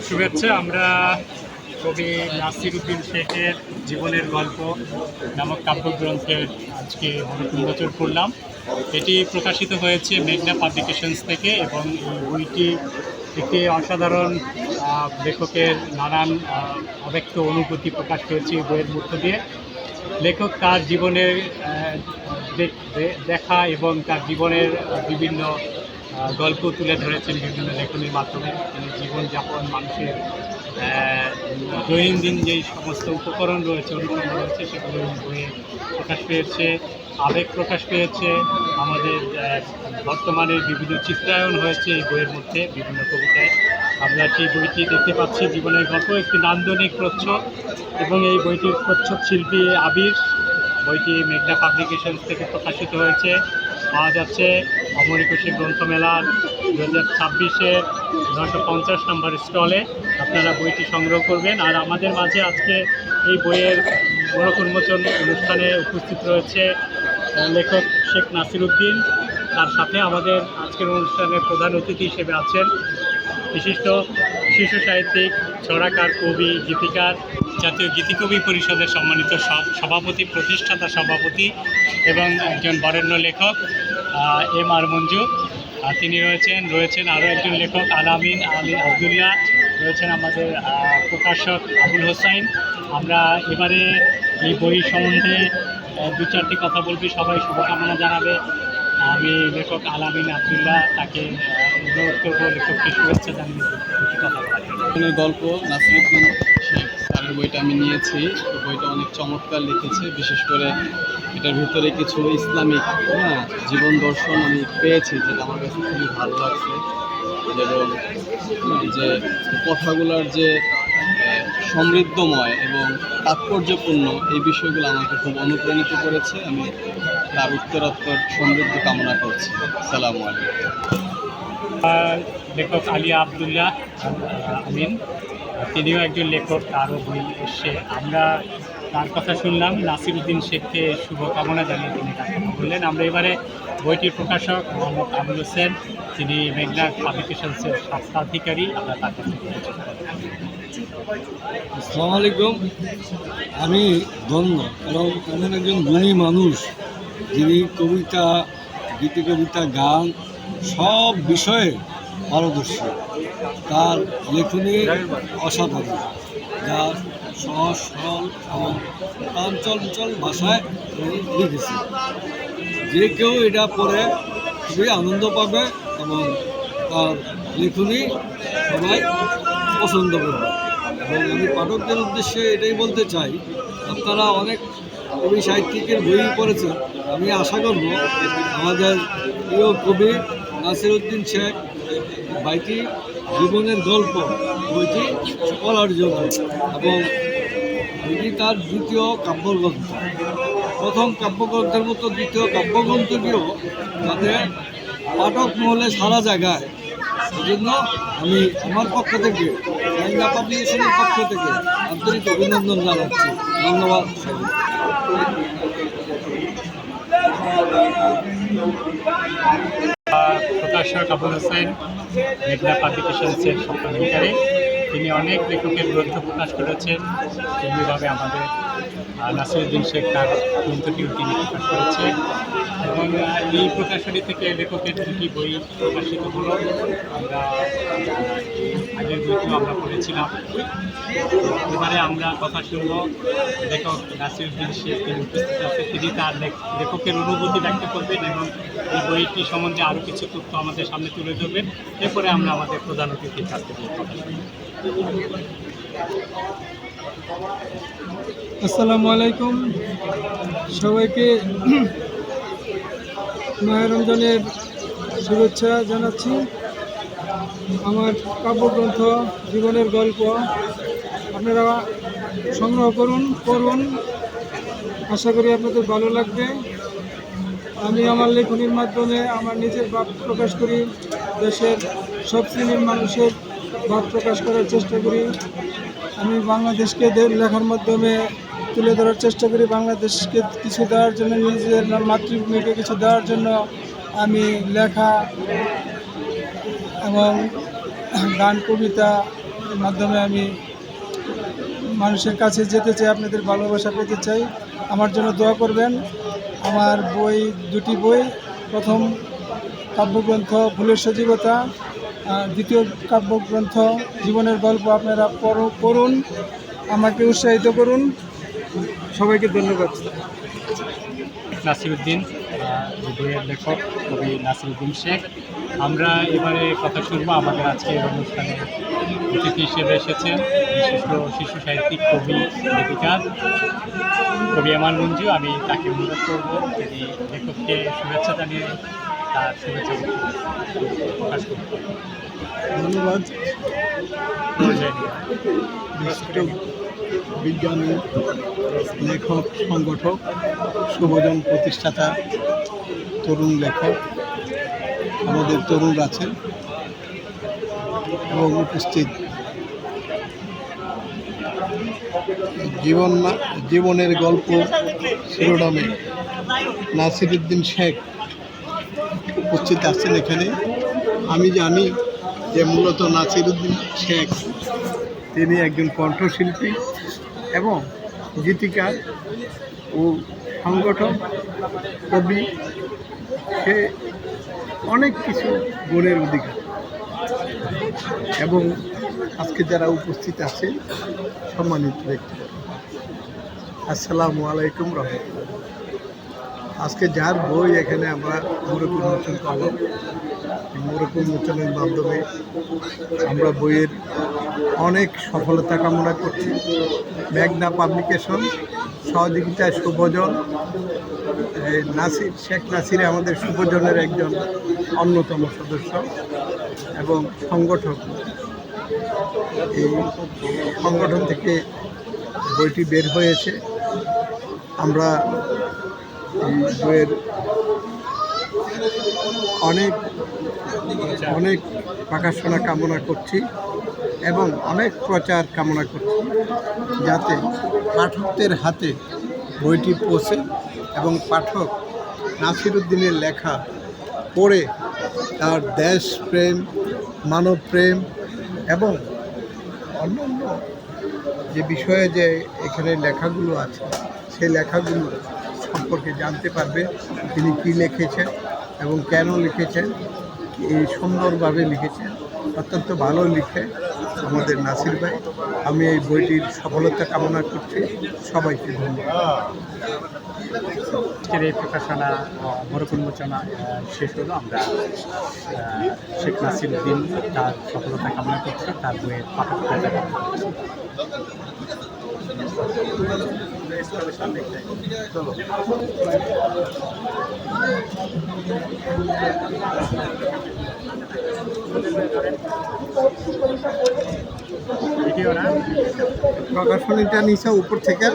শুভেচ্ছা। আমরা কবি নাসির উদ্দিন শেখের জীবনের গল্প নামক কাব্যগ্রন্থের আজকে উন্মোচন করলাম। এটি প্রকাশিত হয়েছে মেঘনা পাবলিকেশনস থেকে এবং এই বইটি একটি অসাধারণ লেখকের নানান অব্যক্ত অনুভূতি প্রকাশ পেয়েছে এই বইয়ের মধ্য দিয়ে। লেখক তার জীবনের দেখা এবং তার জীবনের বিভিন্ন গল্প তুলে ধরেছেন বিভিন্ন লেখনীর মাধ্যমে। তিনি জীবনযাপন, মানুষের দৈনন্দিন যেই সমস্ত উপকরণ রয়েছে, অনুষঙ্গ রয়েছে, সেগুলো বইয়ে প্রকাশ পেয়েছে, আবেগ প্রকাশ পেয়েছে। আমাদের বর্তমানে বিভিন্ন চিত্রায়ন হয়েছে এই বইয়ের মধ্যে বিভিন্ন কবিতায়। আমরা সেই বইটি দেখতে পাচ্ছি, জীবনের গল্প, একটি নান্দনিক প্রচ্ছদ, এবং এই বইটির প্রচ্ছদ শিল্পী আবির। বইটি মেঘনা পাবলিকেশনস থেকে প্রকাশিত হয়েছে, পাওয়া যাচ্ছে অমর একুশে গ্রন্থমেলার 2026-এর 950 নম্বর স্টলে। আপনারা বইটি সংগ্রহ করবেন। আর আমাদের মাঝে আজকে এই বইয়ের মোড়ক উন্মোচন অনুষ্ঠানে উপস্থিত রয়েছে লেখক শেখ নাসির উদ্দিন। তার সাথে আমাদের আজকের অনুষ্ঠানের প্রধান অতিথি হিসেবে আছেন বিশিষ্ট শিশু সাহিত্যিক, ছড়াকার, কবি, গীতিকার, জাতীয় গীতিকবি পরিষদের সম্মানিত সভাপতি, প্রতিষ্ঠাতা সভাপতি এবং একজন বরেণ্য লেখক এম আর মঞ্জু। তিনি রয়েছেন আরও একজন লেখক আলামিন আলী আবদুল্লাহ, রয়েছেন আমাদের প্রকাশক আবুল হোসাইন। আমরা এবারে এই বই সম্বন্ধে দু চারটি কথা বলবি, সবাই শুভকামনা জানাবে। আমি লেখক আলামিন আবদুল্লাহ, তাকে অনুরোধ করবো লেখককে শুভেচ্ছা জানিয়ে দুটি কথা বলার। গল্প নাসির উদ্দিন শেখ স্যারের বইটা আমি নিয়েছি। বইটা অনেক চমৎকার লিখেছে, বিশেষ করে এটার ভিতরে কিছু ইসলামিক জীবন দর্শন আমি পেয়েছি, যেটা আমার কাছে খুবই ভালো লাগছে। এবং যে কথাগুলোর যে সমৃদ্ধময় এবং তাৎপর্যপূর্ণ, এই বিষয়গুলো আমাকে খুব অনুপ্রাণিত করেছে। আমি তার উত্তরোত্তর সমৃদ্ধ কামনা করছি। আসসালামু আলাইকুম। লেখক আলিয়া আবদুল্লাহ আমিন, তিনিও একজন লেখক, তারও বই এসছে। আমরা তার কথা শুনলাম, নাসির উদ্দিন শেখকে শুভকামনা জানিয়ে তিনি তার কথা বললেন। আমরা এবারে বইটির প্রকাশক মোহাম্মদ আবুল হোসেন, তিনি মেঘনা পাবলিকেশনসের স্বাস্থ্যাধিকারী, আমরা তার কাছে। আসসালামু আলাইকুম। আমি ধন্য, কারণ এমন একজন গুণী মানুষ যিনি কবিতা, গীতিকবিতা, গান সব বিষয়ে পারদর্শী। তার লেখনী অসাধারণ, যা সহজ সরল এবং প্রাঞ্চঞ্চল ভাষায় লিখেছে। যে কেউ এটা পড়ে খুবই আনন্দ পাবে এবং তার লেখনী সবাই পছন্দ করবে। এবং আমি পাঠকদের উদ্দেশ্যে এটাই বলতে চাই, আপনারা অনেক কবি সাহিত্যিকের বই পড়েছেন। আমি আশা করব আমাদের প্রিয় কবি নাসির উদ্দিন শেখ বইটি জীবনের গল্প বইটি পড়ার জন্য, এবং এটি তার দ্বিতীয় কাব্যগ্রন্থ। প্রথম কাব্যগ্রন্থের মতো দ্বিতীয় কাব্যগ্রন্থটিও যাতে পাঠক মহলে সারা জায়গায়, এই জন্য আমি আমার পক্ষ থেকে, মেঘনা পাবলিকেশনের পক্ষ থেকে আন্তরিক অভিনন্দন জানাচ্ছি। ধন্যবাদ। প্রকাশক আবুল হোসেন, মেঘনা পাবলিকেশনসের স্বত্বাধিকারী। তিনি অনেক লেখকের গ্রন্থ প্রকাশ করেছেন। তেমনিভাবে আমাদের নাসির উদ্দিন শেখ তার গ্রন্থটিও তিনি প্রকাশ করেছে, এবং এই প্রকাশনী থেকে লেখকের দুটি বই প্রকাশিত হলো। আমরা আগের বইটিও আমরা পড়েছিলাম। এবারে আমরা কথা শুনব লেখক নাসির উদ্দিন শেখ, তিনি উপস্থিত আছে। তিনি তার লেখকের অনুভূতি ব্যক্ত করবেন এবং এই বইটি সম্বন্ধে আরও কিছু তথ্য আমাদের সামনে তুলে ধরবেন। এরপরে আমরা আমাদের প্রধান অতিথির কাছ থেকে কথা শুনব। আসসালামু আলাইকুম। সবাইকে মাহে রমজানের শুভেচ্ছা জানাচ্ছি। আমার কাব্যগ্রন্থ জীবনের গল্প আপনারা সংগ্রহ পড়ুন। আশা করি আপনাদের ভালো লাগবে। আমি আমার লেখনীর মাধ্যমে আমার নিজের ভাব প্রকাশ করি, দেশের সব শ্রেণীর মানুষের ভাব প্রকাশ করার চেষ্টা করি। আমি বাংলাদেশকে লেখার মাধ্যমে তুলে ধরার চেষ্টা করি, বাংলাদেশকে কিছু দেওয়ার জন্য, নিজের মাতৃভূমিকে কিছু দেওয়ার জন্য আমি লেখা এবং গান কবিতার মাধ্যমে আমি মানুষের কাছে যেতে চাই, আপনাদের ভালোবাসা পেতে চাই। আমার জন্য দোয়া করবেন। আমার বই, দুটি বই, প্রথম কাব্যগ্রন্থ ফুলের সজীবতা, দ্বিতীয় কাব্যগ্রন্থ জীবনের গল্প আপনারা পড়ুন, আমাকে উৎসাহিত করুন। সবাইকে ধন্যবাদ। নাসিরুদ্দিন, যে বইয়ের লেখক কবি নাসিরুদ্দিন শেখ। আমরা এবারে কথা শুনবো আমাদের আজকের অনুষ্ঠানে অতিথি হিসেবে এসেছেন বিশিষ্ট শিশু সাহিত্যিক, কবি, লেখিকার কবি এমান মঞ্জু। আমি তাকে অনুরোধ করব তিনি লেখককে শুভেচ্ছা জানিয়ে তার শুভেচ্ছা প্রকাশ করবেন। ধন্যবাদ। বিশিষ্ট বিজ্ঞানী, লেখক, সংগঠক, শুভজন প্রতিষ্ঠাতা, তরুণ লেখক, আমাদের তরুণ আছেন এবং উপস্থিত জীবনের গল্প শিরোনামে নাসিরুদ্দিন শেখ উপস্থিত আছেন এখানে। আমি জানি যে মূলত নাসিরুদ্দিন শেখ তিনি একজন কণ্ঠশিল্পী এবং গীতিকার ও সংগঠক, কবি। সে অনেক কিছু গুণের অধিকার এবং আজকে যারা উপস্থিত আছে সম্মানিত ব্যক্তি, আসসালামু আলাইকুম রহমতুল্লাহ। আজকে যার বই এখানে আমরা মোড়ক উন্মোচন করলাম, মোড়ক উন্মোচনের মাধ্যমে আমরা বইয়ের অনেক সফলতা কামনা করছি। মেঘনা পাবলিকেশন সহযোগিতায় শুভজন, শেখ নাসির আমাদের শুভজনের একজন অন্যতম সদস্য এবং সংগঠক। এই সংগঠন থেকে বইটি বের হয়েছে। আমরা এই বইয়ের অনেক প্রকাশনা কামনা করছি এবং অনেক প্রচার কামনা করছি, যাতে পাঠকদের হাতে বইটি পৌঁছে এবং পাঠক নাসিরুদ্দিনের লেখা পড়ে তার দেশপ্রেম, মানবপ্রেম এবং অন্যান্য যে বিষয়ে যে এখানে লেখাগুলো আছে সেই লেখাগুলো সম্পর্কে জানতে পারবে, তিনি কী লিখেছেন এবং কেন লিখেছেন, এই সুন্দরভাবে লিখেছেন। অত্যন্ত ভালো লিখে আমাদের নাসির ভাই। আমি এই বইটির সফলতা কামনা করছি। সবাইকে ধন্যবাদ। আজকের এই প্রকাশনা মোড়ক উন্মোচনা শেষ হলো। আমরা শেখ নাসিরুদ্দিন তার সফলতা কামনা করছি, তার বইয়ের পাঠক কামনা করছি। প্রকাশনীটা নিচে উপর থেকে